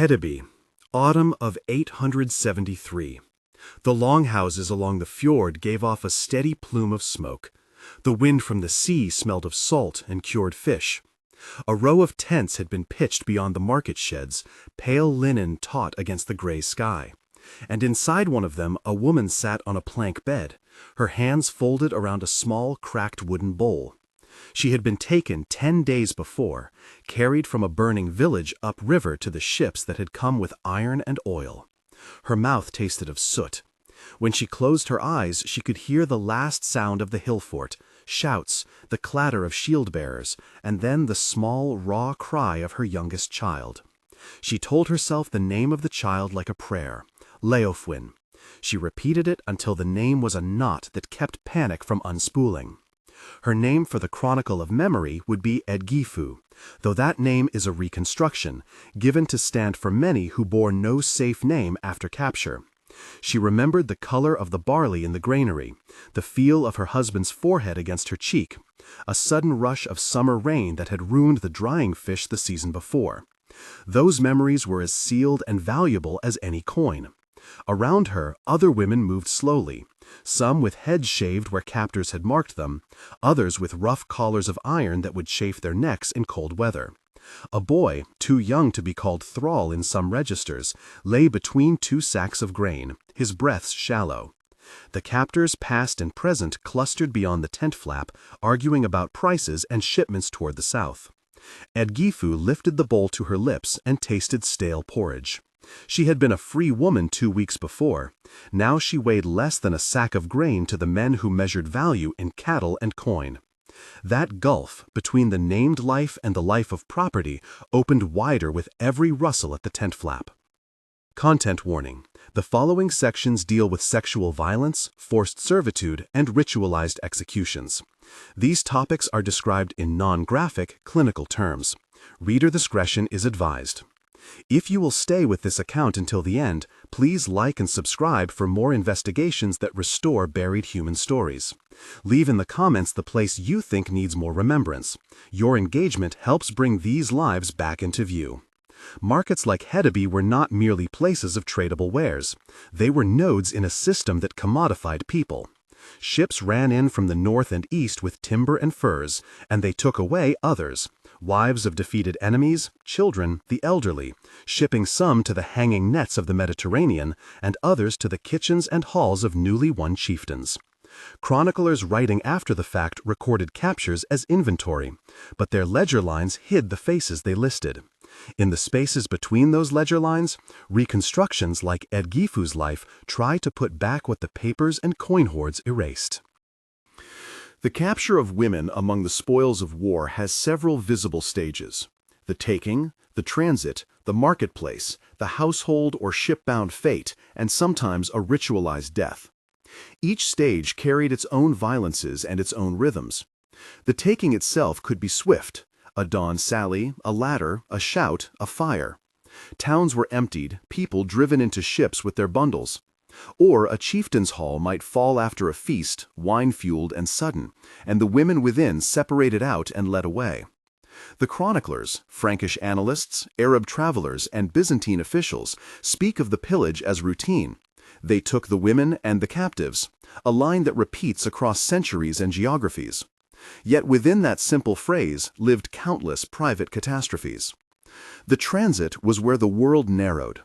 Hedeby, autumn of 873. The longhouses along the fjord gave off a steady plume of smoke. The wind from the sea smelled of salt and cured fish. A row of tents had been pitched beyond the market sheds, pale linen taut against the gray sky. And inside one of them a woman sat on a plank bed, her hands folded around a small, cracked wooden bowl. She had been taken 10 days before, carried from a burning village upriver to the ships that had come with iron and oil. Her mouth tasted of soot. When she closed her eyes, she could hear the last sound of the hill fort, shouts, the clatter of shield-bearers, and then the small, raw cry of her youngest child. She told herself the name of the child like a prayer, Leofwyn. She repeated it until the name was a knot that kept panic from unspooling. Her name for the chronicle of memory would be Eadgifu, though that name is a reconstruction, given to stand for many who bore no safe name after capture. She remembered the color of the barley in the granary, the feel of her husband's forehead against her cheek, a sudden rush of summer rain that had ruined the drying fish the season before. Those memories were as sealed and valuable as any coin. Around her, other women moved slowly, some with heads shaved where captors had marked them, others with rough collars of iron that would chafe their necks in cold weather. A boy, too young to be called thrall in some registers, lay between two sacks of grain, his breaths shallow. The captors past and present clustered beyond the tent flap, arguing about prices and shipments toward the south. Eadgifu lifted the bowl to her lips and tasted stale porridge. She had been a free woman 2 weeks before. Now she weighed less than a sack of grain to the men who measured value in cattle and coin. That gulf between the named life and the life of property opened wider with every rustle at the tent flap. Content warning. The following sections deal with sexual violence, forced servitude, and ritualized executions. These topics are described in non-graphic, clinical terms. Reader discretion is advised. If you will stay with this account until the end, please like and subscribe for more investigations that restore buried human stories. Leave in the comments the place you think needs more remembrance. Your engagement helps bring these lives back into view. Markets like Hedeby were not merely places of tradable wares. They were nodes in a system that commodified people. Ships ran in from the north and east with timber and furs, and they took away others. Wives of defeated enemies, children, the elderly, shipping some to the hanging nets of the Mediterranean and others to the kitchens and halls of newly won chieftains. Chroniclers writing after the fact recorded captures as inventory, but their ledger lines hid the faces they listed. In the spaces between those ledger lines, reconstructions like Eadgifu's life try to put back what the papers and coin hoards erased. The capture of women among the spoils of war has several visible stages: the taking, the transit, the marketplace, the household or ship-bound fate, and sometimes a ritualized death. Each stage carried its own violences and its own rhythms. The taking itself could be swift: a dawn sally, a ladder, a shout, a fire. Towns were emptied, people driven into ships with their bundles. Or a chieftain's hall might fall after a feast, wine-fueled and sudden, and the women within separated out and led away. The chroniclers, Frankish annalists, Arab travelers, and Byzantine officials speak of the pillage as routine. They took the women and the captives, a line that repeats across centuries and geographies. Yet within that simple phrase lived countless private catastrophes. The transit was where the world narrowed.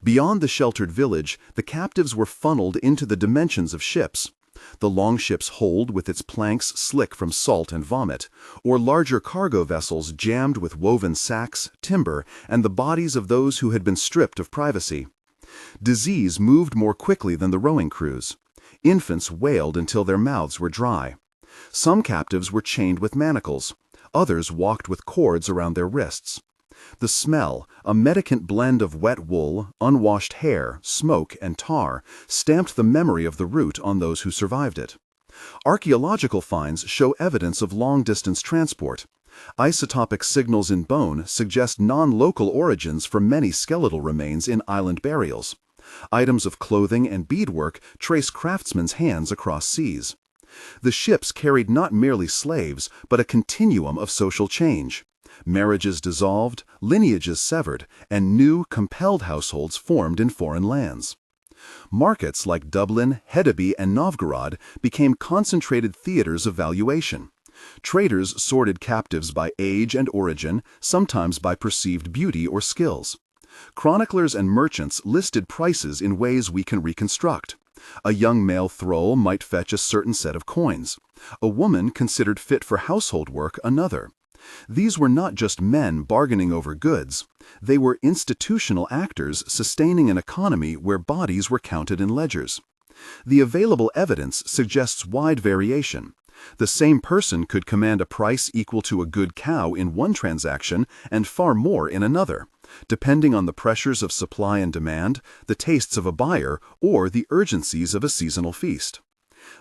Beyond the sheltered village, the captives were funneled into the dimensions of ships. The longship's hold with its planks slick from salt and vomit, or larger cargo vessels jammed with woven sacks, timber, and the bodies of those who had been stripped of privacy. Disease moved more quickly than the rowing crews. Infants wailed until their mouths were dry. Some captives were chained with manacles. Others walked with cords around their wrists. The smell, a medicament blend of wet wool, unwashed hair, smoke, and tar, stamped the memory of the route on those who survived it. Archaeological finds show evidence of long-distance transport. Isotopic signals in bone suggest non-local origins for many skeletal remains in island burials. Items of clothing and beadwork trace craftsmen's hands across seas. The ships carried not merely slaves, but a continuum of social change. Marriages dissolved, lineages severed, and new, compelled households formed in foreign lands. Markets like Dublin, Hedeby, and Novgorod became concentrated theaters of valuation. Traders sorted captives by age and origin, sometimes by perceived beauty or skills. Chroniclers and merchants listed prices in ways we can reconstruct. A young male thrall might fetch a certain set of coins. A woman considered fit for household work another. These were not just men bargaining over goods. They were institutional actors sustaining an economy where bodies were counted in ledgers. The available evidence suggests wide variation. The same person could command a price equal to a good cow in one transaction and far more in another, depending on the pressures of supply and demand, the tastes of a buyer, or the urgencies of a seasonal feast.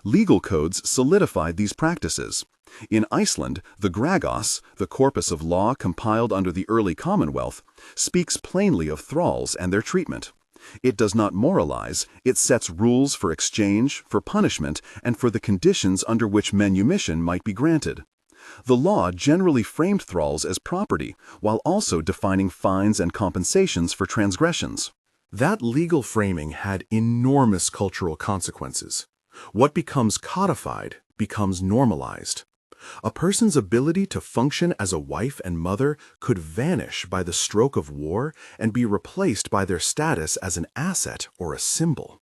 Legal codes solidified these practices. In Iceland, the Gragos, the corpus of law compiled under the early Commonwealth, speaks plainly of thralls and their treatment. It does not moralize, it sets rules for exchange, for punishment, and for the conditions under which manumission might be granted. The law generally framed thralls as property, while also defining fines and compensations for transgressions. That legal framing had enormous cultural consequences. What becomes codified becomes normalized. A person's ability to function as a wife and mother could vanish by the stroke of war and be replaced by their status as an asset or a symbol.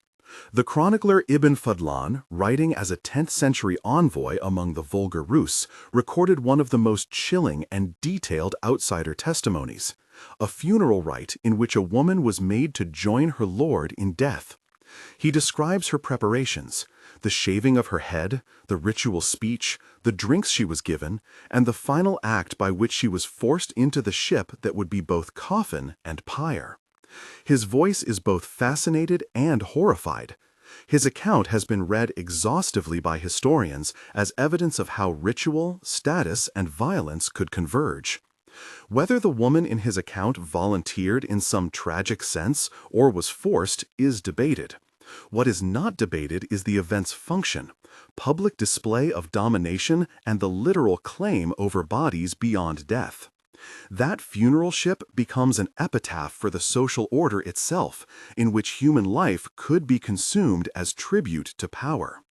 The chronicler Ibn Fadlan, writing as a 10th-century envoy among the Vulgar Rus, recorded one of the most chilling and detailed outsider testimonies, a funeral rite in which a woman was made to join her lord in death. He describes her preparations, the shaving of her head, the ritual speech, the drinks she was given, and the final act by which she was forced into the ship that would be both coffin and pyre. His voice is both fascinated and horrified. His account has been read exhaustively by historians as evidence of how ritual, status, and violence could converge. Whether the woman in his account volunteered in some tragic sense or was forced is debated. What is not debated is the event's function, public display of domination, and the literal claim over bodies beyond death. That funeral ship becomes an epitaph for the social order itself, in which human life could be consumed as tribute to power.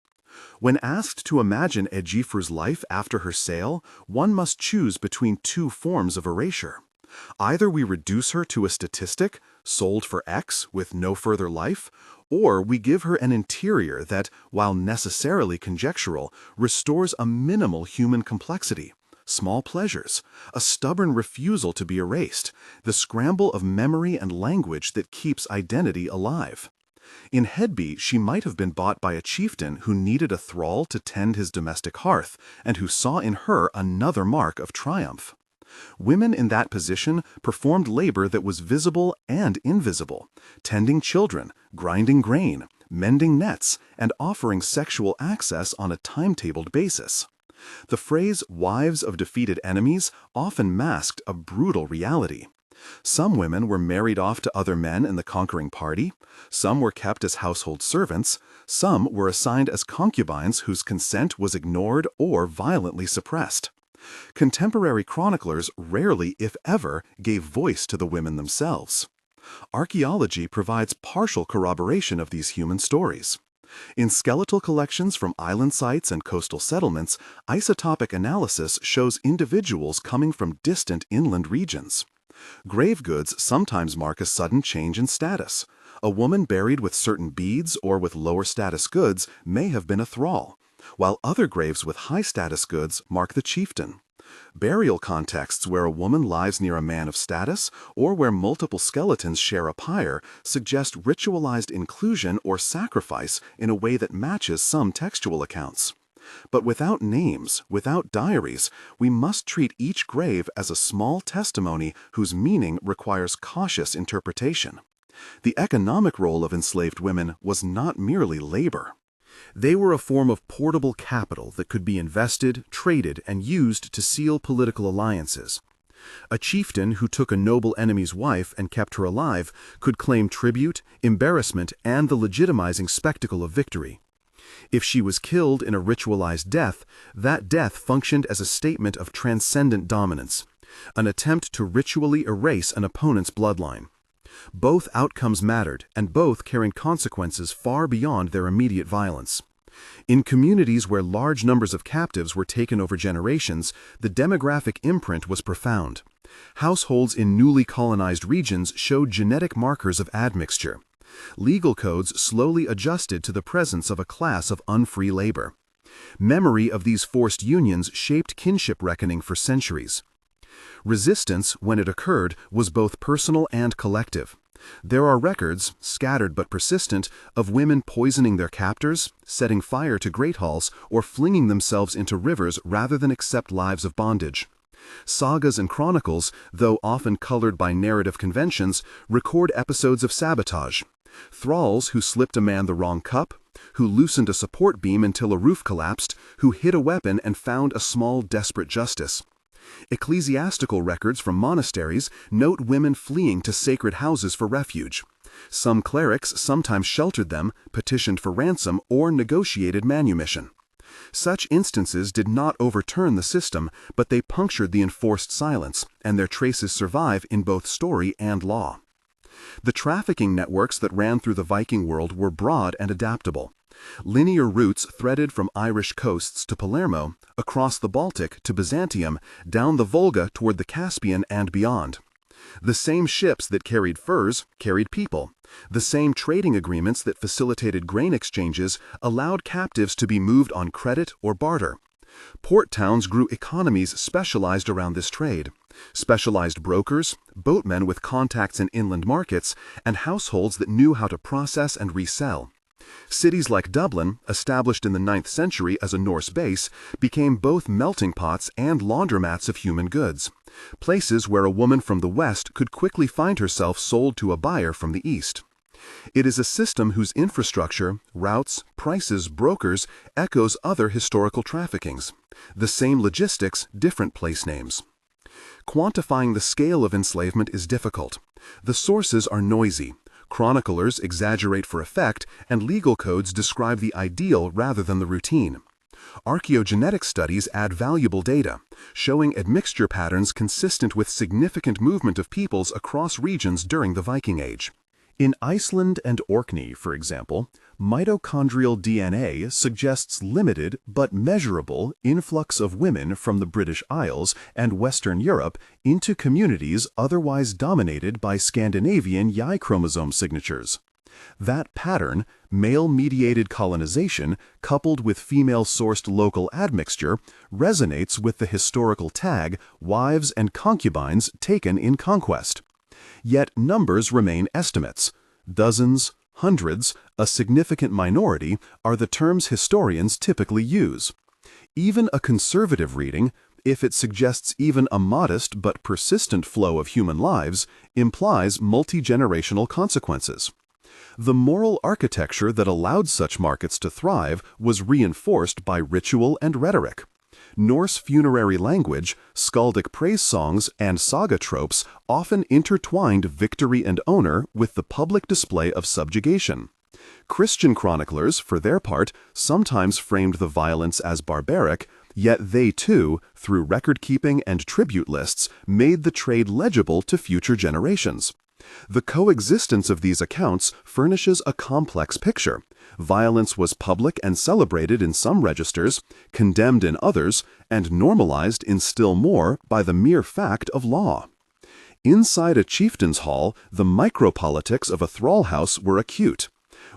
When asked to imagine Eadgifu's life after her sale, one must choose between two forms of erasure. Either we reduce her to a statistic, sold for X with no further life, or we give her an interior that, while necessarily conjectural, restores a minimal human complexity, small pleasures, a stubborn refusal to be erased, the scramble of memory and language that keeps identity alive. In Hedeby, she might have been bought by a chieftain who needed a thrall to tend his domestic hearth, and who saw in her another mark of triumph. Women in that position performed labor that was visible and invisible, tending children, grinding grain, mending nets, and offering sexual access on a timetabled basis. The phrase "wives of defeated enemies" often masked a brutal reality. Some women were married off to other men in the conquering party, some were kept as household servants, some were assigned as concubines whose consent was ignored or violently suppressed. Contemporary chroniclers rarely, if ever, gave voice to the women themselves. Archaeology provides partial corroboration of these human stories. In skeletal collections from island sites and coastal settlements, isotopic analysis shows individuals coming from distant inland regions. Grave goods sometimes mark a sudden change in status. A woman buried with certain beads or with lower status goods may have been a thrall, while other graves with high status goods mark the chieftain. Burial contexts where a woman lies near a man of status or where multiple skeletons share a pyre suggest ritualized inclusion or sacrifice in a way that matches some textual accounts. But without names, without diaries, we must treat each grave as a small testimony whose meaning requires cautious interpretation. The economic role of enslaved women was not merely labor. They were a form of portable capital that could be invested, traded, and used to seal political alliances. A chieftain who took a noble enemy's wife and kept her alive could claim tribute, embarrassment, and the legitimizing spectacle of victory. If she was killed in a ritualized death, that death functioned as a statement of transcendent dominance. an attempt to ritually erase an opponent's bloodline. Both outcomes mattered, and both carried consequences far beyond their immediate violence. In communities where large numbers of captives were taken over generations, the demographic imprint was profound. Households in newly colonized regions showed genetic markers of admixture. Legal codes slowly adjusted to the presence of a class of unfree labor. Memory of these forced unions shaped kinship reckoning for centuries. Resistance, when it occurred, was both personal and collective. There are records, scattered but persistent, of women poisoning their captors, setting fire to great halls, or flinging themselves into rivers rather than accept lives of bondage. Sagas and chronicles, though often colored by narrative conventions, record episodes of sabotage. Thralls who slipped a man the wrong cup, who loosened a support beam until a roof collapsed, who hid a weapon and found a small, desperate justice. Ecclesiastical records from monasteries note women fleeing to sacred houses for refuge. Some clerics sometimes sheltered them, petitioned for ransom, or negotiated manumission. Such instances did not overturn the system, but they punctured the enforced silence, and their traces survive in both story and law. The trafficking networks that ran through the Viking world were broad and adaptable. Linear routes threaded from Irish coasts to Palermo, across the Baltic to Byzantium, down the Volga toward the Caspian and beyond. The same ships that carried furs carried people. The same trading agreements that facilitated grain exchanges allowed captives to be moved on credit or barter. Port towns grew economies specialized around this trade. Specialized brokers, boatmen with contacts in inland markets, and households that knew how to process and resell. Cities like Dublin, established in the 9th century as a Norse base, became both melting pots and laundromats of human goods, places where a woman from the West could quickly find herself sold to a buyer from the East. It is a system whose infrastructure, routes, prices, brokers, echoes other historical traffickings. The same logistics, different place names. Quantifying the scale of enslavement is difficult. The sources are noisy. Chroniclers exaggerate for effect, and legal codes describe the ideal rather than the routine. Archaeogenetic studies add valuable data, showing admixture patterns consistent with significant movement of peoples across regions during the Viking Age. In Iceland and Orkney, for example, mitochondrial DNA suggests limited but measurable influx of women from the British Isles and Western Europe into communities otherwise dominated by Scandinavian Y chromosome signatures. That pattern, male-mediated colonization coupled with female-sourced local admixture, resonates with the historical tag wives and concubines taken in conquest. Yet numbers remain estimates. Dozens, hundreds, a significant minority are the terms historians typically use. Even a conservative reading, if it suggests even a modest but persistent flow of human lives, implies multi-generational consequences. The moral architecture that allowed such markets to thrive was reinforced by ritual and rhetoric. Norse funerary language, skaldic praise songs, and saga tropes often intertwined victory and honor with the public display of subjugation. Christian chroniclers, for their part, sometimes framed the violence as barbaric, yet they too, through record-keeping and tribute lists, made the trade legible to future generations. The coexistence of these accounts furnishes a complex picture. Violence was public and celebrated in some registers, condemned in others, and normalized in still more by the mere fact of law. Inside a chieftain's hall, the micropolitics of a thrall house were acute.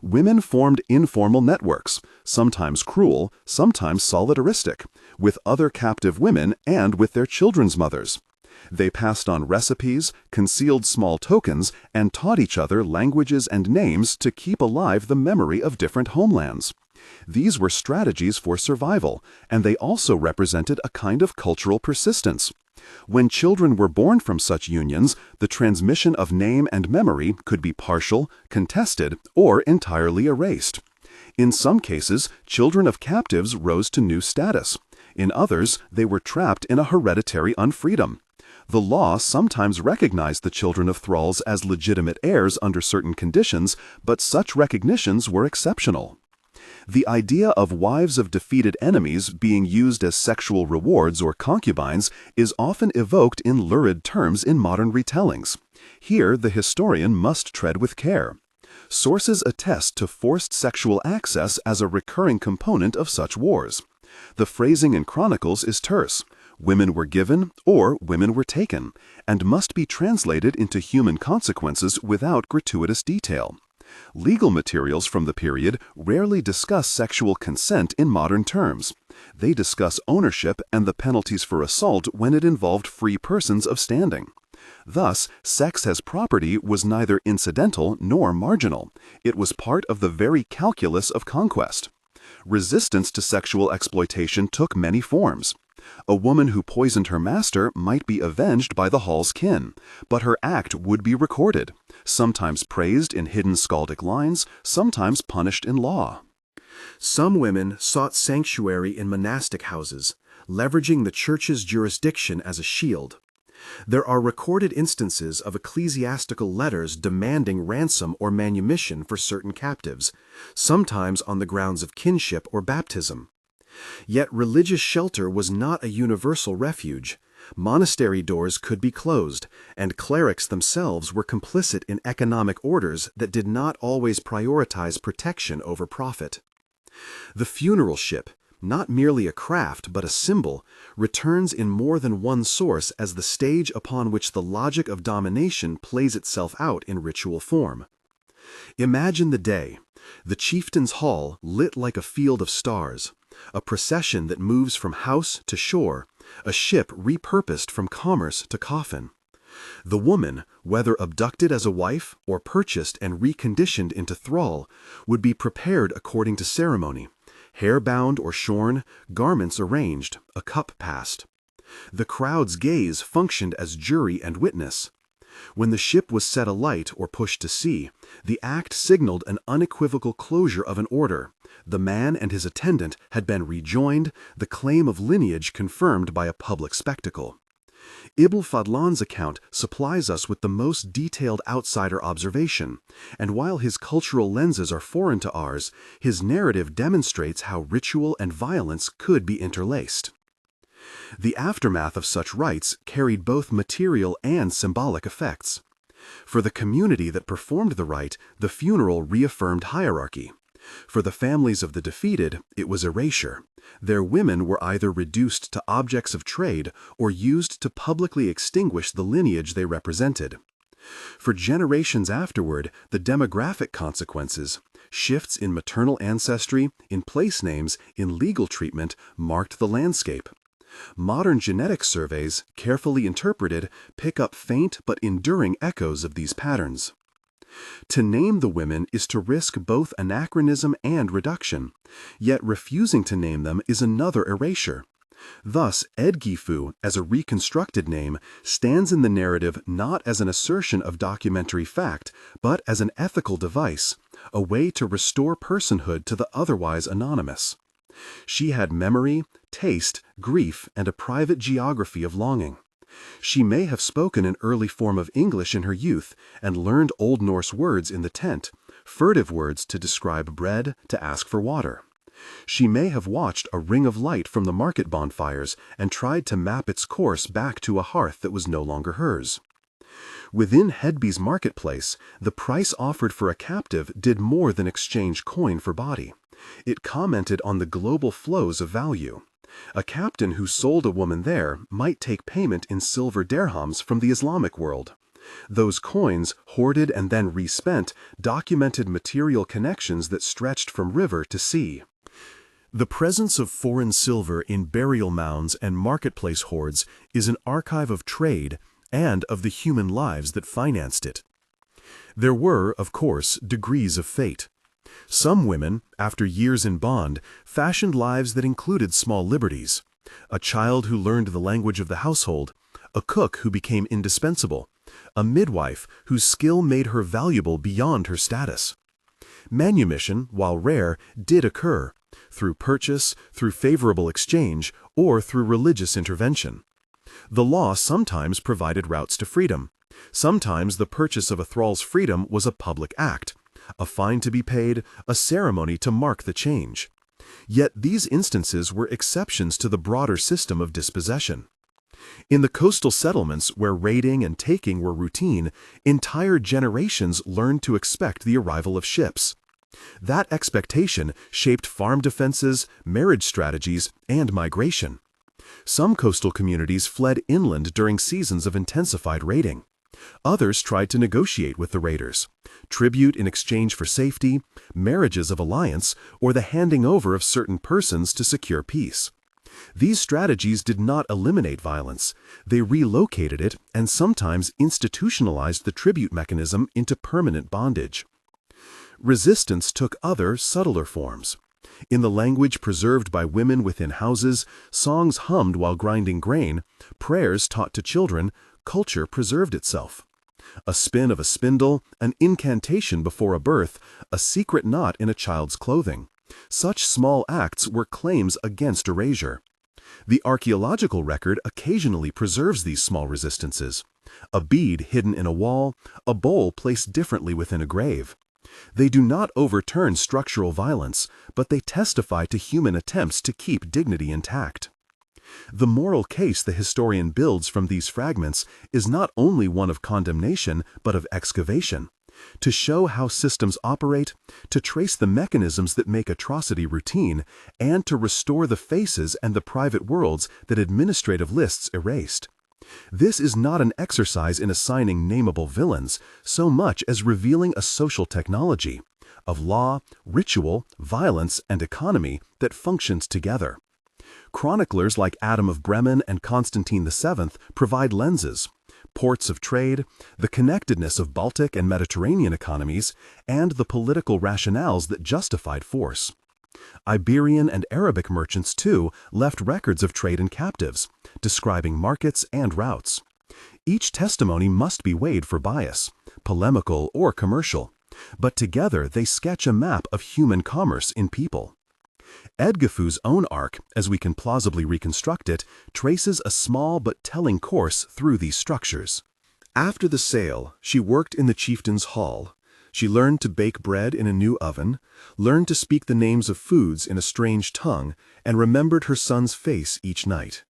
Women formed informal networks, sometimes cruel, sometimes solidaristic, with other captive women and with their children's mothers. They passed on recipes, concealed small tokens, and taught each other languages and names to keep alive the memory of different homelands. These were strategies for survival, and they also represented a kind of cultural persistence. When children were born from such unions, the transmission of name and memory could be partial, contested, or entirely erased. In some cases, children of captives rose to new status. In others, they were trapped in a hereditary unfreedom. The law sometimes recognized the children of thralls as legitimate heirs under certain conditions, but such recognitions were exceptional. The idea of wives of defeated enemies being used as sexual rewards or concubines is often evoked in lurid terms in modern retellings. Here, the historian must tread with care. Sources attest to forced sexual access as a recurring component of such wars. The phrasing in chronicles is terse. Women were given or women were taken, and must be translated into human consequences without gratuitous detail. Legal materials from the period rarely discuss sexual consent in modern terms. They discuss ownership and the penalties for assault when it involved free persons of standing. Thus, sex as property was neither incidental nor marginal. It was part of the very calculus of conquest. Resistance to sexual exploitation took many forms. A woman who poisoned her master might be avenged by the hall's kin, but her act would be recorded, sometimes praised in hidden skaldic lines, sometimes punished in law. Some women sought sanctuary in monastic houses, leveraging the church's jurisdiction as a shield. There are recorded instances of ecclesiastical letters demanding ransom or manumission for certain captives, sometimes on the grounds of kinship or baptism. Yet religious shelter was not a universal refuge. Monastery doors could be closed, and clerics themselves were complicit in economic orders that did not always prioritize protection over profit. The funeral ship, not merely a craft but a symbol, returns in more than one source as the stage upon which the logic of domination plays itself out in ritual form. Imagine the day, the chieftain's hall lit like a field of stars, a procession that moves from house to shore, a ship repurposed from commerce to coffin. The woman, whether abducted as a wife or purchased and reconditioned into thrall, would be prepared according to ceremony. Hair bound or shorn, garments arranged, a cup passed. The crowd's gaze functioned as jury and witness. When the ship was set alight or pushed to sea, the act signaled an unequivocal closure of an order. The man and his attendant had been rejoined, the claim of lineage confirmed by a public spectacle. Ibn Fadlan's account supplies us with the most detailed outsider observation, and while his cultural lenses are foreign to ours, his narrative demonstrates how ritual and violence could be interlaced. The aftermath of such rites carried both material and symbolic effects. For the community that performed the rite, the funeral reaffirmed hierarchy. For the families of the defeated, it was erasure. Their women were either reduced to objects of trade or used to publicly extinguish the lineage they represented. For generations afterward, the demographic consequences, shifts in maternal ancestry, in place names, in legal treatment, marked the landscape. Modern genetic surveys, carefully interpreted, pick up faint but enduring echoes of these patterns. To name the women is to risk both anachronism and reduction, yet refusing to name them is another erasure. Thus, Eadgifu, as a reconstructed name, stands in the narrative not as an assertion of documentary fact, but as an ethical device, a way to restore personhood to the otherwise anonymous. She had memory, taste, grief, and a private geography of longing. She may have spoken an early form of English in her youth and learned Old Norse words in the tent, furtive words to describe bread, to ask for water. She may have watched a ring of light from the market bonfires and tried to map its course back to a hearth that was no longer hers. Within Hedby's marketplace, the price offered for a captive did more than exchange coin for body. It commented on the global flows of value. A captain who sold a woman there might take payment in silver dirhams from the Islamic world. Those coins, hoarded and then respent, documented material connections that stretched from river to sea. The presence of foreign silver in burial mounds and marketplace hoards is an archive of trade and of the human lives that financed it. There were, of course, degrees of fate. Some women, after years in bond, fashioned lives that included small liberties. A child who learned the language of the household, a cook who became indispensable, a midwife whose skill made her valuable beyond her status. Manumission, while rare, did occur, through purchase, through favorable exchange, or through religious intervention. The law sometimes provided routes to freedom. Sometimes the purchase of a thrall's freedom was a public act. a fine to be paid, a ceremony to mark the change. Yet these instances were exceptions to the broader system of dispossession. In the coastal settlements where raiding and taking were routine, entire generations learned to expect the arrival of ships. That expectation shaped farm defenses, marriage strategies, and migration. Some coastal communities fled inland during seasons of intensified raiding. Others tried to negotiate with the raiders: tribute in exchange for safety, marriages of alliance, or the handing over of certain persons to secure peace. These strategies did not eliminate violence. They relocated it and sometimes institutionalized the tribute mechanism into permanent bondage. Resistance took other, subtler forms. In the language preserved by women within houses, songs hummed while grinding grain, prayers taught to children, culture preserved itself. A spin of a spindle, an incantation before a birth, a secret knot in a child's clothing. Such small acts were claims against erasure. The archaeological record occasionally preserves these small resistances. A bead hidden in a wall, a bowl placed differently within a grave. They do not overturn structural violence, but they testify to human attempts to keep dignity intact. The moral case the historian builds from these fragments is not only one of condemnation, but of excavation. To show how systems operate, to trace the mechanisms that make atrocity routine, and to restore the faces and the private worlds that administrative lists erased. This is not an exercise in assigning nameable villains, so much as revealing a social technology of law, ritual, violence, and economy that functions together. Chroniclers like Adam of Bremen and Constantine VII provide lenses: ports of trade, the connectedness of Baltic and Mediterranean economies, and the political rationales that justified force. Iberian and Arabic merchants, too, left records of trade and captives, describing markets and routes. Each testimony must be weighed for bias, polemical or commercial, but together they sketch a map of human commerce in people. Eadgifu's own arc, as we can plausibly reconstruct it, traces a small but telling course through these structures. After the sale, she worked in the chieftain's hall. She learned to bake bread in a new oven, learned to speak the names of foods in a strange tongue, and remembered her son's face each night.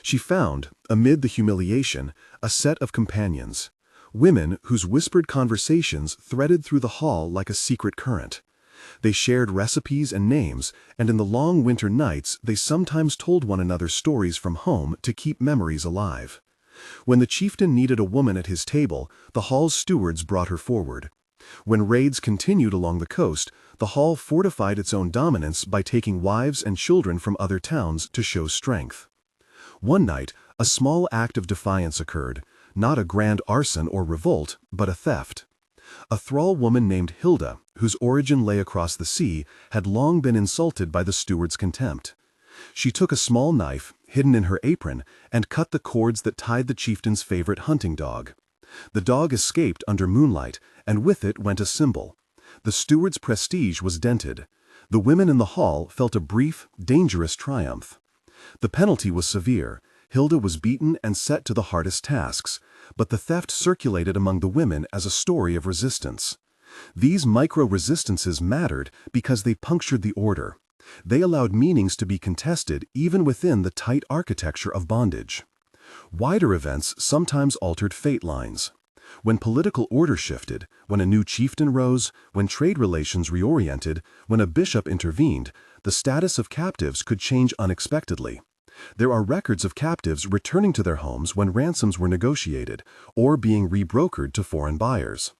She found, amid the humiliation, a set of companions, women whose whispered conversations threaded through the hall like a secret current. They shared recipes and names, and in the long winter nights they sometimes told one another stories from home to keep memories alive. When the chieftain needed a woman at his table, the hall's stewards brought her forward. When raids continued along the coast, the hall fortified its own dominance by taking wives and children from other towns to show strength. One night, a small act of defiance occurred, not a grand arson or revolt, but a theft. A thrall woman named Hilda, whose origin lay across the sea, had long been insulted by the steward's contempt. She took a small knife, hidden in her apron, and cut the cords that tied the chieftain's favorite hunting dog. The dog escaped under moonlight, and with it went a symbol. The steward's prestige was dented. The women in the hall felt a brief, dangerous triumph. The penalty was severe. Hilda was beaten and set to the hardest tasks, but the theft circulated among the women as a story of resistance. These micro-resistances mattered because they punctured the order. They allowed meanings to be contested even within the tight architecture of bondage. Wider events sometimes altered fate lines. When political order shifted, when a new chieftain rose, when trade relations reoriented, when a bishop intervened, the status of captives could change unexpectedly. There are records of captives returning to their homes when ransoms were negotiated, or being rebrokered to foreign buyers.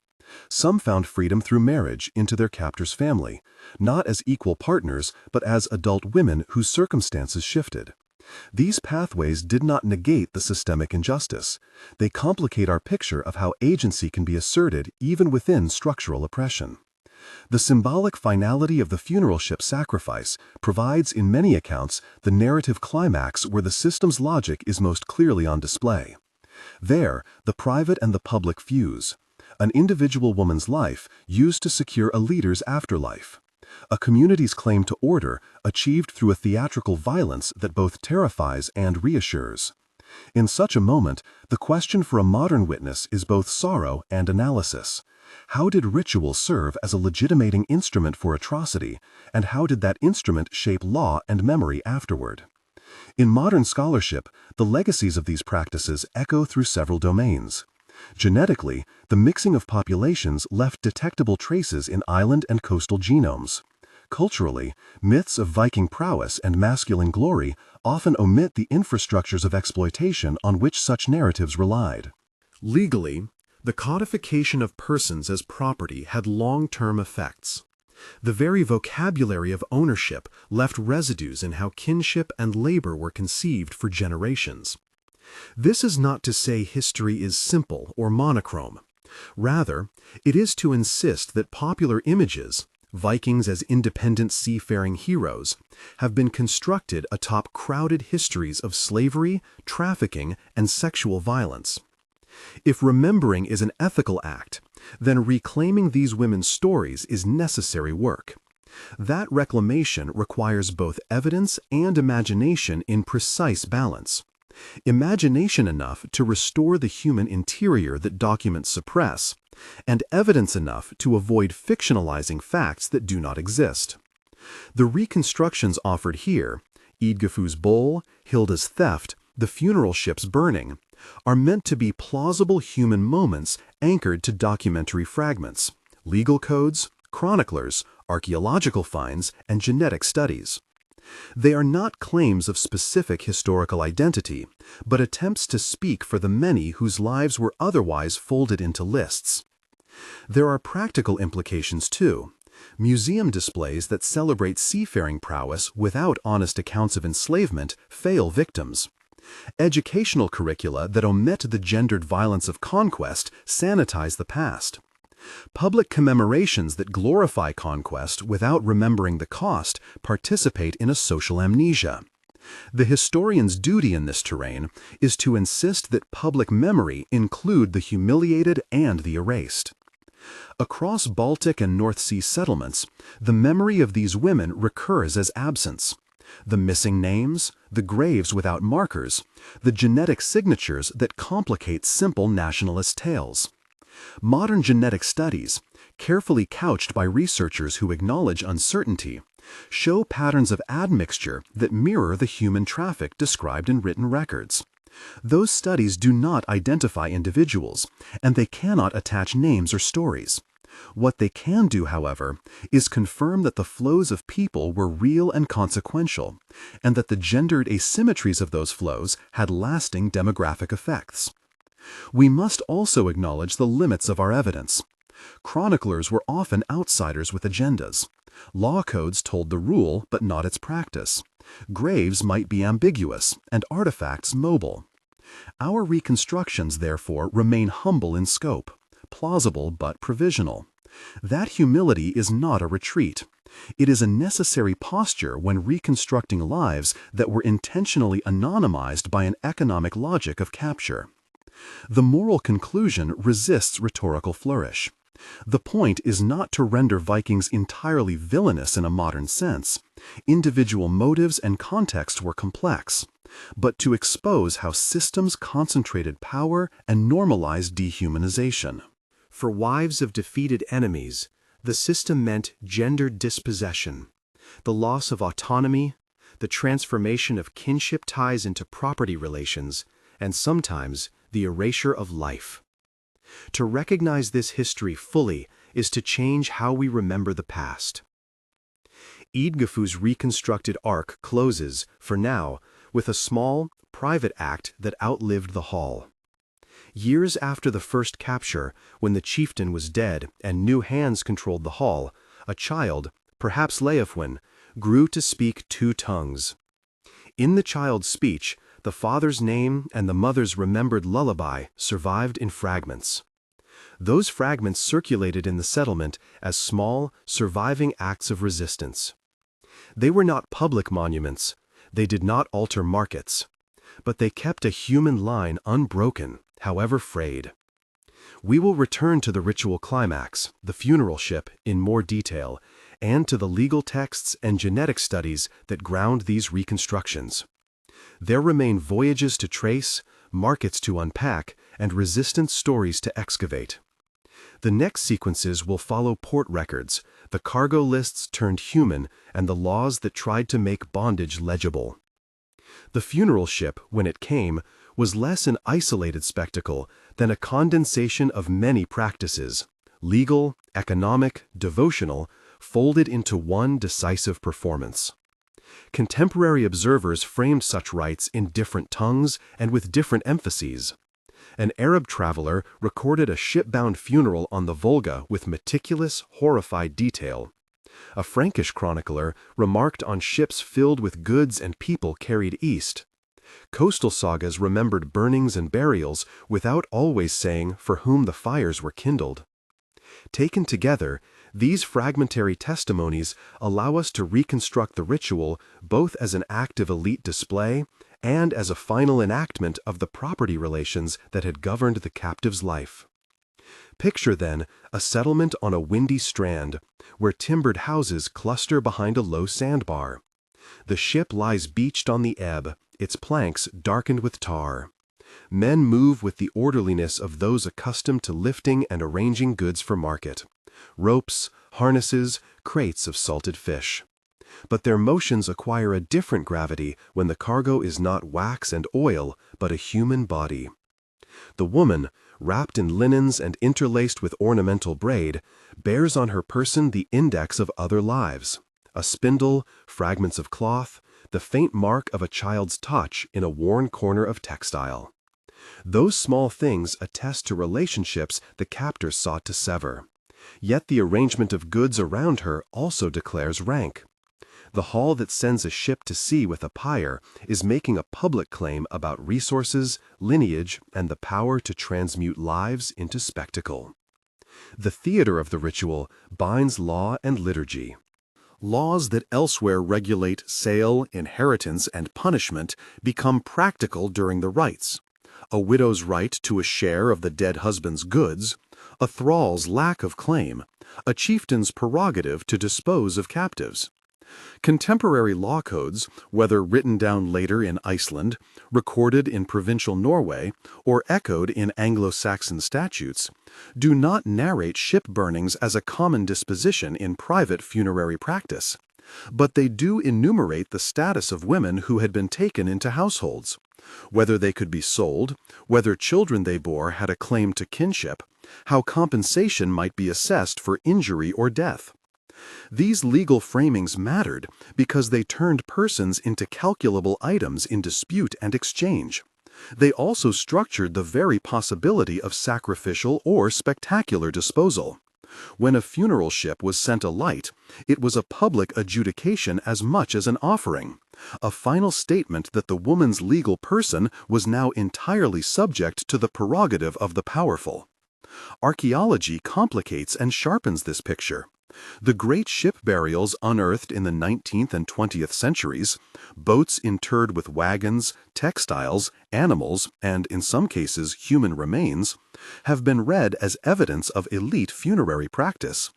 Some found freedom through marriage into their captor's family, not as equal partners, but as adult women whose circumstances shifted. These pathways did not negate the systemic injustice. They complicate our picture of how agency can be asserted even within structural oppression. The symbolic finality of the funeral ship sacrifice provides, in many accounts, the narrative climax where the system's logic is most clearly on display. There, the private and the public fuse. An individual woman's life used to secure a leader's afterlife. A community's claim to order achieved through a theatrical violence that both terrifies and reassures. In such a moment, the question for a modern witness is both sorrow and analysis. How did ritual serve as a legitimating instrument for atrocity, and how did that instrument shape law and memory afterward? In modern scholarship, the legacies of these practices echo through several domains. Genetically, the mixing of populations left detectable traces in island and coastal genomes. Culturally, myths of Viking prowess and masculine glory often omit the infrastructures of exploitation on which such narratives relied. Legally, the codification of persons as property had long-term effects. The very vocabulary of ownership left residues in how kinship and labor were conceived for generations. This is not to say history is simple or monochrome. Rather, it is to insist that popular images, Vikings as independent seafaring heroes, have been constructed atop crowded histories of slavery, trafficking, and sexual violence. If remembering is an ethical act, then reclaiming these women's stories is necessary work. That reclamation requires both evidence and imagination in precise balance. Imagination enough to restore the human interior that documents suppress, and evidence enough to avoid fictionalizing facts that do not exist. The reconstructions offered here, Eadgifu's bowl, Hilda's theft, the funeral ships burning, are meant to be plausible human moments anchored to documentary fragments, legal codes, chroniclers, archaeological finds, and genetic studies. They are not claims of specific historical identity, but attempts to speak for the many whose lives were otherwise folded into lists. There are practical implications too. Museum displays that celebrate seafaring prowess without honest accounts of enslavement fail victims. Educational curricula that omit the gendered violence of conquest sanitize the past. Public commemorations that glorify conquest without remembering the cost participate in a social amnesia. The historian's duty in this terrain is to insist that public memory include the humiliated and the erased. Across Baltic and North Sea settlements, the memory of these women recurs as absence. The missing names, the graves without markers, the genetic signatures that complicate simple nationalist tales. Modern genetic studies, carefully couched by researchers who acknowledge uncertainty, show patterns of admixture that mirror the human traffic described in written records. Those studies do not identify individuals, and they cannot attach names or stories. What they can do, however, is confirm that the flows of people were real and consequential, and that the gendered asymmetries of those flows had lasting demographic effects. We must also acknowledge the limits of our evidence. Chroniclers were often outsiders with agendas. Law codes told the rule but not its practice. Graves might be ambiguous and artifacts mobile. Our reconstructions, therefore, remain humble in scope, plausible but provisional. That humility is not a retreat. It is a necessary posture when reconstructing lives that were intentionally anonymized by an economic logic of capture. The moral conclusion resists rhetorical flourish. The point is not to render Vikings entirely villainous in a modern sense. Individual motives and context were complex, but to expose how systems concentrated power and normalized dehumanization. For wives of defeated enemies, the system meant gendered dispossession, the loss of autonomy, the transformation of kinship ties into property relations, and sometimes the erasure of life. To recognize this history fully is to change how we remember the past. Eadgifu's reconstructed arc closes, for now, with a small, private act that outlived the hall. Years after the first capture, when the chieftain was dead and new hands controlled the hall, a child, perhaps Leofwyn, grew to speak two tongues. In the child's speech, the father's name and the mother's remembered lullaby survived in fragments. Those fragments circulated in the settlement as small, surviving acts of resistance. They were not public monuments, they did not alter markets, but they kept a human line unbroken, however frayed. We will return to the ritual climax, the funeral ship, in more detail, and to the legal texts and genetic studies that ground these reconstructions. There remain voyages to trace, markets to unpack, and resistance stories to excavate. The next sequences will follow port records, the cargo lists turned human, and the laws that tried to make bondage legible. The funeral ship, when it came, was less an isolated spectacle than a condensation of many practices, legal, economic, devotional, folded into one decisive performance. Contemporary observers framed such rites in different tongues and with different emphases. An Arab traveler recorded a ship-bound funeral on the Volga with meticulous, horrified detail. A Frankish chronicler remarked on ships filled with goods and people carried east. Coastal sagas remembered burnings and burials without always saying for whom the fires were kindled. Taken together, these fragmentary testimonies allow us to reconstruct the ritual both as an active elite display and as a final enactment of the property relations that had governed the captive's life. Picture, then, a settlement on a windy strand, where timbered houses cluster behind a low sandbar. The ship lies beached on the ebb, its planks darkened with tar. Men move with the orderliness of those accustomed to lifting and arranging goods for market. Ropes, harnesses, crates of salted fish. But their motions acquire a different gravity when the cargo is not wax and oil, but a human body. The woman, wrapped in linens and interlaced with ornamental braid, bears on her person the index of other lives: a spindle, fragments of cloth, the faint mark of a child's touch in a worn corner of textile. Those small things attest to relationships the captors sought to sever. Yet the arrangement of goods around her also declares rank. The hall that sends a ship to sea with a pyre is making a public claim about resources, lineage, and the power to transmute lives into spectacle. The theater of the ritual binds law and liturgy. Laws that elsewhere regulate sale, inheritance, and punishment become practical during the rites. A widow's right to a share of the dead husband's goods, a thrall's lack of claim, a chieftain's prerogative to dispose of captives. Contemporary law codes, whether written down later in Iceland, recorded in provincial Norway, or echoed in Anglo-Saxon statutes, do not narrate ship burnings as a common disposition in private funerary practice, but they do enumerate the status of women who had been taken into households, whether they could be sold, whether children they bore had a claim to kinship, how compensation might be assessed for injury or death. These legal framings mattered because they turned persons into calculable items in dispute and exchange. They also structured the very possibility of sacrificial or spectacular disposal. When a funeral ship was sent alight, it was a public adjudication as much as an offering, a final statement that the woman's legal person was now entirely subject to the prerogative of the powerful. Archaeology complicates and sharpens this picture. The great ship burials unearthed in the 19th and 20th centuries, boats interred with wagons, textiles, animals, and in some cases human remains, have been read as evidence of elite funerary practice.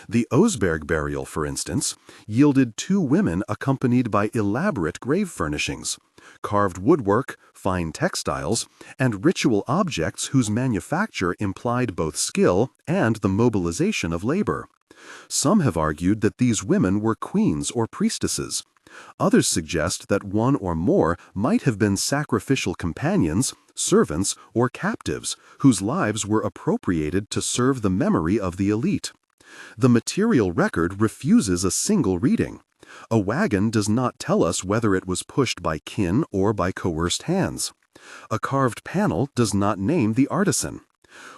The Osberg burial, for instance, yielded 2 women accompanied by elaborate grave furnishings, carved woodwork, fine textiles, and ritual objects whose manufacture implied both skill and the mobilization of labor. Some have argued that these women were queens or priestesses. Others suggest that one or more might have been sacrificial companions, servants, or captives whose lives were appropriated to serve the memory of the elite. The material record refuses a single reading. A wagon does not tell us whether it was pushed by kin or by coerced hands. A carved panel does not name the artisan.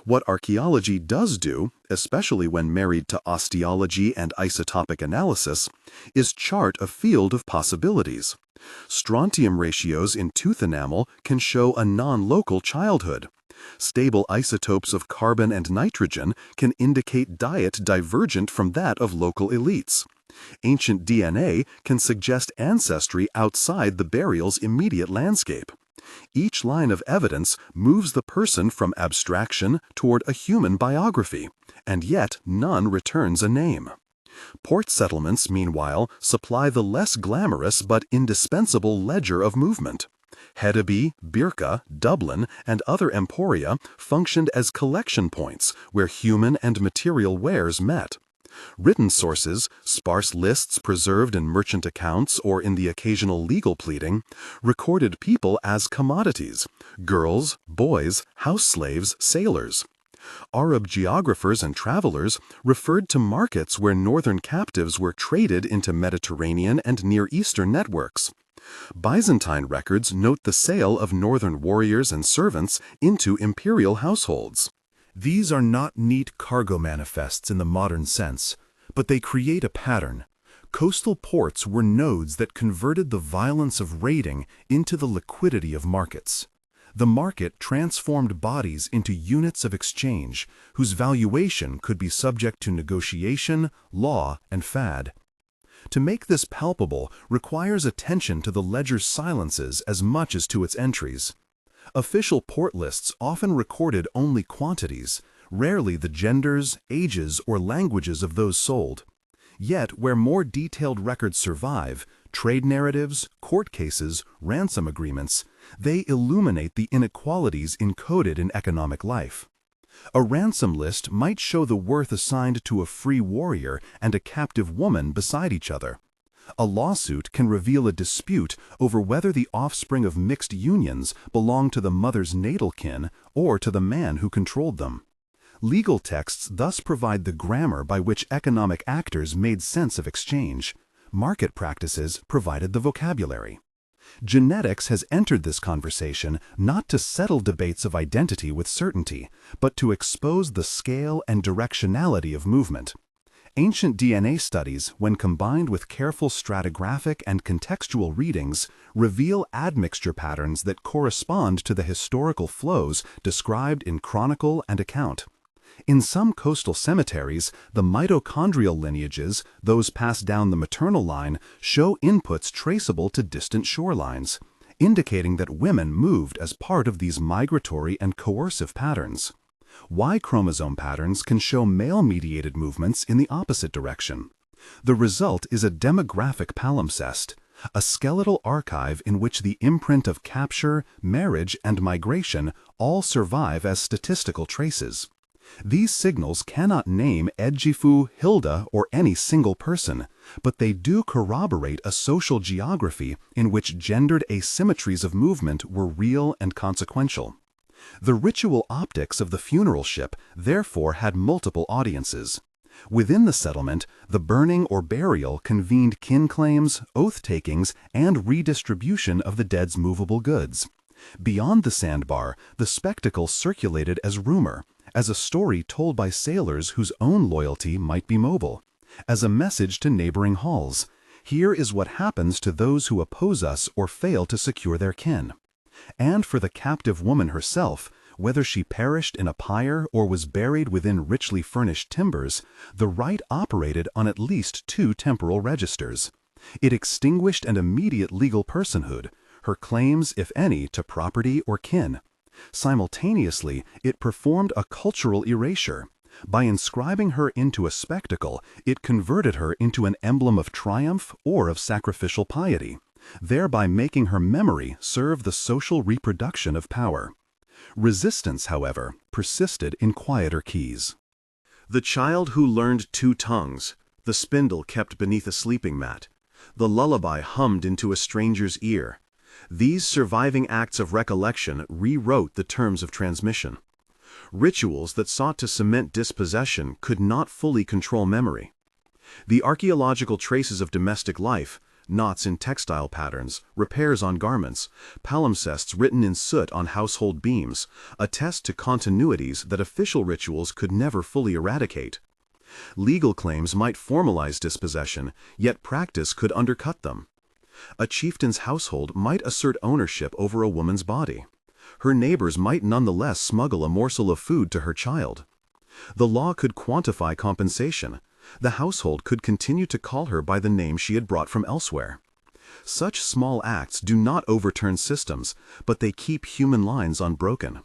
What archaeology does do, especially when married to osteology and isotopic analysis, is chart a field of possibilities. Strontium ratios in tooth enamel can show a non-local childhood. Stable isotopes of carbon and nitrogen can indicate diet divergent from that of local elites. Ancient DNA can suggest ancestry outside the burial's immediate landscape. Each line of evidence moves the person from abstraction toward a human biography, and yet none returns a name. Port settlements, meanwhile, supply the less glamorous but indispensable ledger of movement. Hedeby, Birka, Dublin, and other emporia functioned as collection points where human and material wares met. Written sources, sparse lists preserved in merchant accounts or in the occasional legal pleading, recorded people as commodities: girls, boys, house slaves, sailors. Arab geographers and travelers referred to markets where northern captives were traded into Mediterranean and Near Eastern networks. Byzantine records note the sale of northern warriors and servants into imperial households. These are not neat cargo manifests in the modern sense, but they create a pattern. Coastal ports were nodes that converted the violence of raiding into the liquidity of markets. The market transformed bodies into units of exchange, whose valuation could be subject to negotiation, law, and fad. To make this palpable requires attention to the ledger's silences as much as to its entries. Official port lists often recorded only quantities, rarely the genders, ages, or languages of those sold. Yet, where more detailed records survive, trade narratives, court cases, ransom agreements, they illuminate the inequalities encoded in economic life. A ransom list might show the worth assigned to a free warrior and a captive woman beside each other. A lawsuit can reveal a dispute over whether the offspring of mixed unions belong to the mother's natal kin or to the man who controlled them. Legal texts thus provide the grammar by which economic actors made sense of exchange. Market practices provided the vocabulary. Genetics has entered this conversation not to settle debates of identity with certainty, but to expose the scale and directionality of movement. Ancient DNA studies, when combined with careful stratigraphic and contextual readings, reveal admixture patterns that correspond to the historical flows described in chronicle and account. In some coastal cemeteries, the mitochondrial lineages, those passed down the maternal line, show inputs traceable to distant shorelines, indicating that women moved as part of these migratory and coercive patterns. Y chromosome patterns can show male-mediated movements in the opposite direction. The result is a demographic palimpsest, a skeletal archive in which the imprint of capture, marriage, and migration all survive as statistical traces. These signals cannot name Eadgifu, Hilda, or any single person, but they do corroborate a social geography in which gendered asymmetries of movement were real and consequential. The ritual optics of the funeral ship therefore had multiple audiences. Within the settlement, the burning or burial convened kin claims, oath-takings, and redistribution of the dead's movable goods. Beyond the sandbar, the spectacle circulated as rumor, as a story told by sailors whose own loyalty might be mobile, as a message to neighboring halls. Here is what happens to those who oppose us or fail to secure their kin. And for the captive woman herself, whether she perished in a pyre or was buried within richly furnished timbers, the rite operated on at least two temporal registers. It extinguished an immediate legal personhood, her claims, if any, to property or kin. Simultaneously, it performed a cultural erasure. By inscribing her into a spectacle, it converted her into an emblem of triumph or of sacrificial piety, thereby making her memory serve the social reproduction of power. Resistance, however, persisted in quieter keys. The child who learned two tongues, the spindle kept beneath a sleeping mat, the lullaby hummed into a stranger's ear. These surviving acts of recollection rewrote the terms of transmission. Rituals that sought to cement dispossession could not fully control memory. The archaeological traces of domestic life, knots in textile patterns, repairs on garments, palimpsests written in soot on household beams, attest to continuities that official rituals could never fully eradicate. Legal claims might formalize dispossession, yet practice could undercut them. A chieftain's household might assert ownership over a woman's body. Her neighbors might nonetheless smuggle a morsel of food to her child. The law could quantify compensation. The household could continue to call her by the name she had brought from elsewhere. Such small acts do not overturn systems, but they keep human lines unbroken.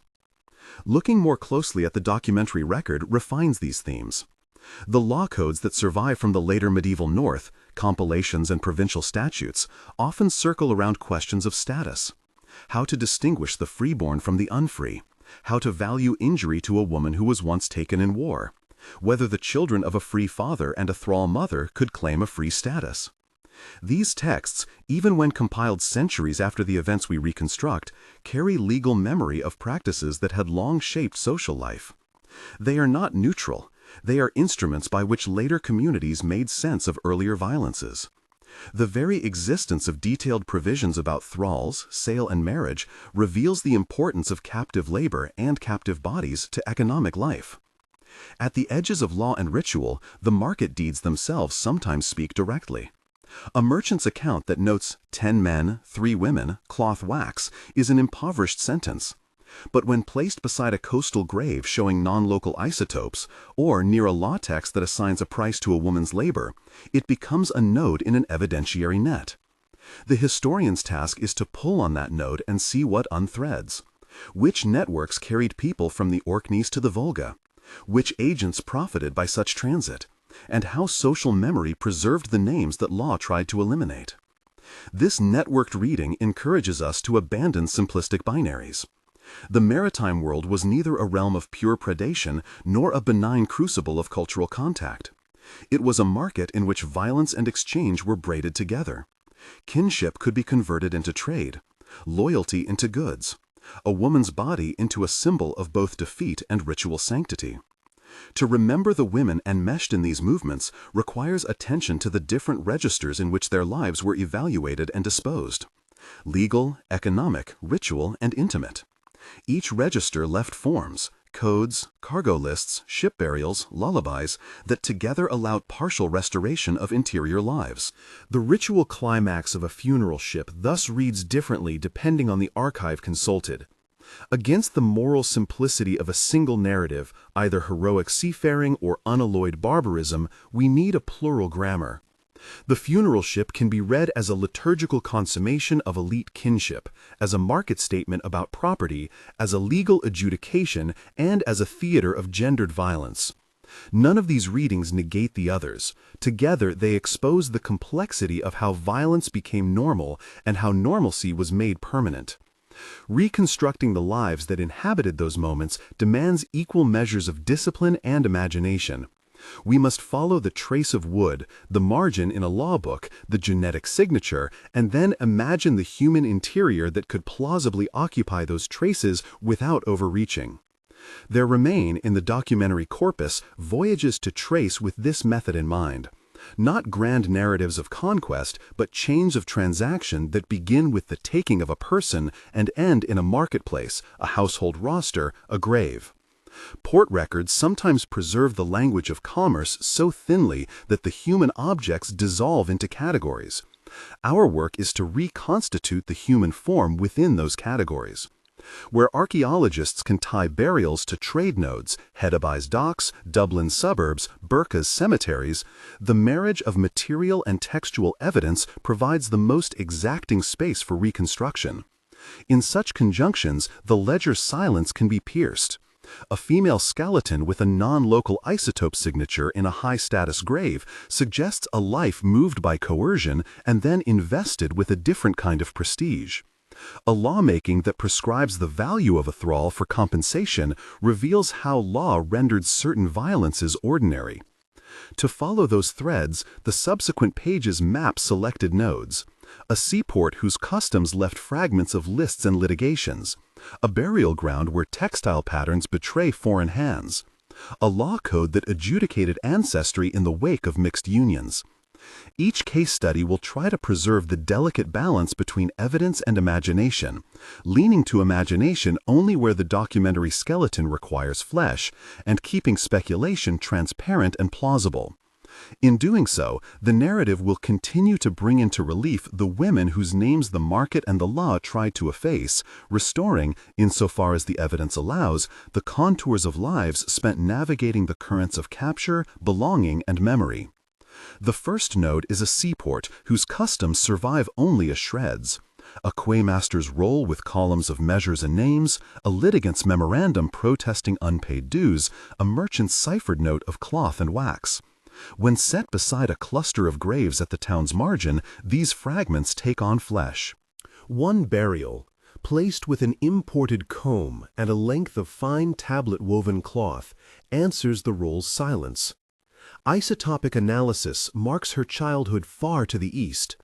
Looking more closely at the documentary record refines these themes. The law codes that survive from the later medieval North, compilations and provincial statutes, often circle around questions of status. how to distinguish the freeborn from the unfree, how to value injury to a woman who was once taken in war, whether the children of a free father and a thrall mother could claim a free status. These texts, even when compiled centuries after the events we reconstruct, carry legal memory of practices that had long shaped social life. They are not neutral. They are instruments by which later communities made sense of earlier violences. The very existence of detailed provisions about thralls, sale, and marriage reveals the importance of captive labor and captive bodies to economic life. At the edges of law and ritual, the market deeds themselves sometimes speak directly. A merchant's account that notes 10 men, 3 women, cloth wax is an impoverished sentence. But when placed beside a coastal grave showing non-local isotopes, or near a law text that assigns a price to a woman's labor, it becomes a node in an evidentiary net. The historian's task is to pull on that node and see what unthreads. Which networks carried people from the Orkneys to the Volga? Which agents profited by such transit? And how social memory preserved the names that law tried to eliminate. This networked reading encourages us to abandon simplistic binaries. The maritime world was neither a realm of pure predation nor a benign crucible of cultural contact. It was a market in which violence and exchange were braided together. Kinship could be converted into trade, loyalty into goods, a woman's body into a symbol of both defeat and ritual sanctity. To remember the women enmeshed in these movements requires attention to the different registers in which their lives were evaluated and disposed: legal, economic, ritual, and intimate. Each register left forms, codes, cargo lists, ship burials, lullabies, that together allowed partial restoration of interior lives. The ritual climax of a funeral ship thus reads differently depending on the archive consulted. Against the moral simplicity of a single narrative, either heroic seafaring or unalloyed barbarism, we need a plural grammar. The funeral ship can be read as a liturgical consummation of elite kinship, as a market statement about property, as a legal adjudication, and as a theater of gendered violence. None of these readings negate the others. Together, they expose the complexity of how violence became normal and how normalcy was made permanent. Reconstructing the lives that inhabited those moments demands equal measures of discipline and imagination. We must follow the trace of wood, the margin in a law book, the genetic signature, and then imagine the human interior that could plausibly occupy those traces without overreaching. There remain, in the documentary corpus, voyages to trace with this method in mind. Not grand narratives of conquest, but chains of transaction that begin with the taking of a person and end in a marketplace, a household roster, a grave. Port records sometimes preserve the language of commerce so thinly that the human objects dissolve into categories. Our work is to reconstitute the human form within those categories. Where archaeologists can tie burials to trade nodes, Hedeby's docks, Dublin's suburbs, Burka's cemeteries, the marriage of material and textual evidence provides the most exacting space for reconstruction. In such conjunctions, the ledger's silence can be pierced. A female skeleton with a non-local isotope signature in a high-status grave suggests a life moved by coercion and then invested with a different kind of prestige. A lawmaking that prescribes the value of a thrall for compensation reveals how law rendered certain violences ordinary. To follow those threads, the subsequent pages map selected nodes. A seaport whose customs left fragments of lists and litigations. A burial ground where textile patterns betray foreign hands. A law code that adjudicated ancestry in the wake of mixed unions. Each case study will try to preserve the delicate balance between evidence and imagination, leaning to imagination only where the documentary skeleton requires flesh, and keeping speculation transparent and plausible. In doing so, the narrative will continue to bring into relief the women whose names the market and the law tried to efface, restoring, insofar as the evidence allows, the contours of lives spent navigating the currents of capture, belonging, and memory. The first node is a seaport whose customs survive only as shreds. A quaymaster's roll with columns of measures and names, a litigant's memorandum protesting unpaid dues, a merchant's ciphered note of cloth and wax. When set beside a cluster of graves at the town's margin, these fragments take on flesh. One burial, placed with an imported comb and a length of fine tablet-woven cloth, answers the role's silence. Isotopic analysis marks her childhood far to the east.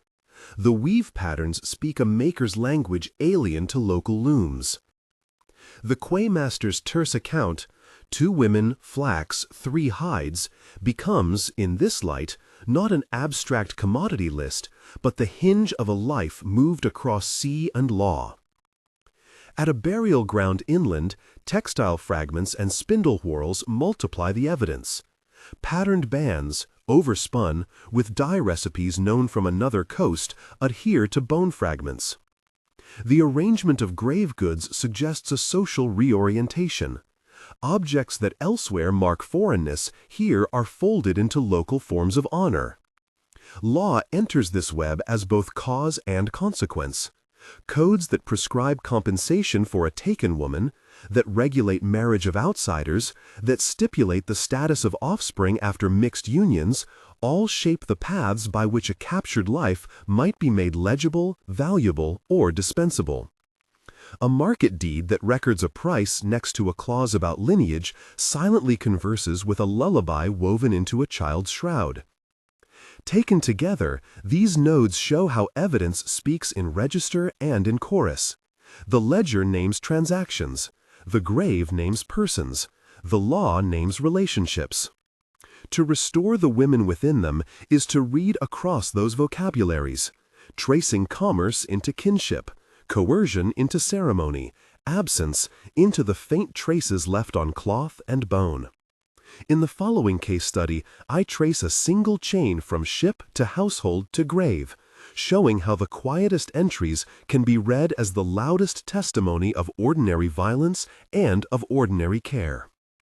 The weave patterns speak a maker's language alien to local looms. The Quaymaster's terse account, 2 women, flax, 3 hides, becomes, in this light, not an abstract commodity list, but the hinge of a life moved across sea and law. At a burial ground inland, textile fragments and spindle whorls multiply the evidence. Patterned bands, overspun, with dye recipes known from another coast, adhere to bone fragments. The arrangement of grave goods suggests a social reorientation. Objects that elsewhere mark foreignness here are folded into local forms of honor. Law enters this web as both cause and consequence. Codes that prescribe compensation for a taken woman, that regulate marriage of outsiders, that stipulate the status of offspring after mixed unions, all shape the paths by which a captured life might be made legible, valuable, or dispensable. A market deed that records a price next to a clause about lineage silently converses with a lullaby woven into a child's shroud. Taken together, these nodes show how evidence speaks in register and in chorus. The ledger names transactions. The grave names persons. The law names relationships. To restore the women within them is to read across those vocabularies, tracing commerce into kinship, coercion into ceremony, absence into the faint traces left on cloth and bone. In the following case study, I trace a single chain from ship to household to grave, showing how the quietest entries can be read as the loudest testimony of ordinary violence and of ordinary care.